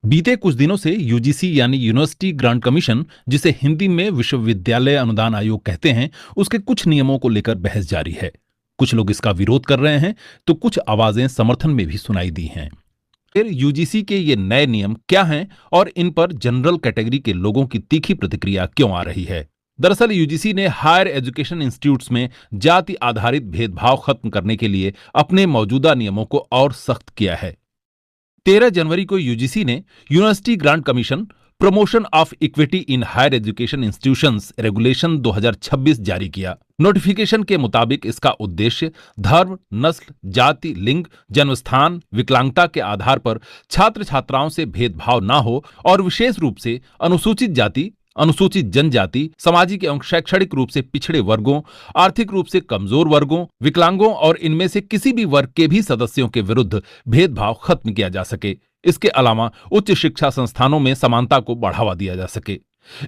बीते कुछ दिनों से यूजीसी यानी यूनिवर्सिटी ग्रांट कमीशन, जिसे हिंदी में विश्वविद्यालय अनुदान आयोग कहते हैं, उसके कुछ नियमों को लेकर बहस जारी है। कुछ लोग इसका विरोध कर रहे हैं तो कुछ आवाजें समर्थन में भी सुनाई दी हैं। फिर यूजीसी के ये नए नियम क्या हैं और इन पर जनरल कैटेगरी के लोगों की तीखी प्रतिक्रिया क्यों आ रही है? दरअसल यूजीसी ने हायर एजुकेशन इंस्टीट्यूट्स में जाति आधारित भेदभाव खत्म करने के लिए अपने मौजूदा नियमों को और सख्त किया है। 13 जनवरी को यूजीसी ने university grant commission promotion of equity in higher education institutions regulation 2026 जारी किया। नोटिफिकेशन के मुताबिक इसका उद्देश्य धर्म, नस्ल, जाति, लिंग, जन्मस्थान, विकलांगता के आधार पर छात्र छात्राओं से भेदभाव न हो और विशेष रूप से अनुसूचित जाति, अनुसूचित जनजाति, सामाजिक एवं शैक्षणिक रूप से पिछड़े वर्गों, आर्थिक रूप से कमजोर वर्गों, विकलांगों और इनमें से किसी भी वर्ग के भी सदस्यों के विरुद्ध भेदभाव खत्म किया जा सके। इसके अलावा उच्च शिक्षा संस्थानों में समानता को बढ़ावा दिया जा सके।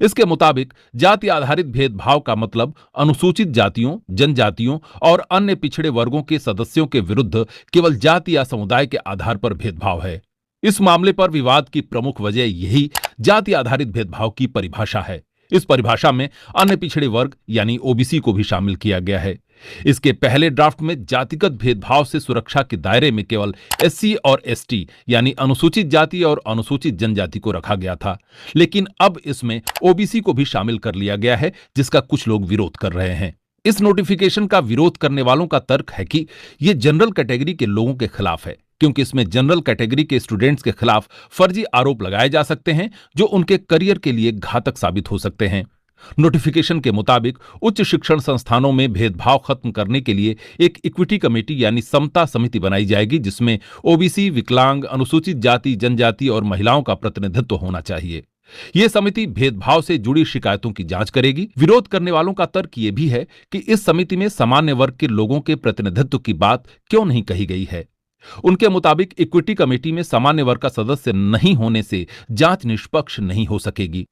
इसके मुताबिक जाति आधारित भेदभाव का मतलब अनुसूचित जातियों, जनजातियों और अन्य पिछड़े वर्गों के सदस्यों के विरुद्ध केवल जाति या समुदाय के आधार पर भेदभाव है। इस मामले पर विवाद की प्रमुख वजह यही जाति आधारित भेदभाव की परिभाषा है। इस परिभाषा में अन्य पिछड़े वर्ग यानी ओबीसी को भी शामिल किया गया है। इसके पहले ड्राफ्ट में जातिगत भेदभाव से सुरक्षा के दायरे में केवल एससी और एसटी यानी अनुसूचित जाति और अनुसूचित जनजाति को रखा गया था, लेकिन अब इसमें ओबीसी को भी शामिल कर लिया गया है, जिसका कुछ लोग विरोध कर रहे हैं। इस नोटिफिकेशन का विरोध करने वालों का तर्क है कि यह जनरल कैटेगरी के लोगों के खिलाफ है, क्योंकि इसमें जनरल कैटेगरी के स्टूडेंट्स के खिलाफ फर्जी आरोप लगाए जा सकते हैं जो उनके करियर के लिए घातक साबित हो सकते हैं। नोटिफिकेशन के मुताबिक उच्च शिक्षण संस्थानों में भेदभाव खत्म करने के लिए एक इक्विटी कमेटी यानी समता समिति बनाई जाएगी, जिसमें ओबीसी, विकलांग, अनुसूचित जाति, जनजाति और महिलाओं का प्रतिनिधित्व होना चाहिए। यह समिति भेदभाव से जुड़ी शिकायतों की जांच करेगी। विरोध करने वालों का तर्क यह भी है कि इस समिति में सामान्य वर्ग के लोगों के प्रतिनिधित्व की बात क्यों नहीं कही गई है। उनके मुताबिक इक्विटी कमेटी में सामान्य वर्ग का सदस्य नहीं होने से जांच निष्पक्ष नहीं हो सकेगी।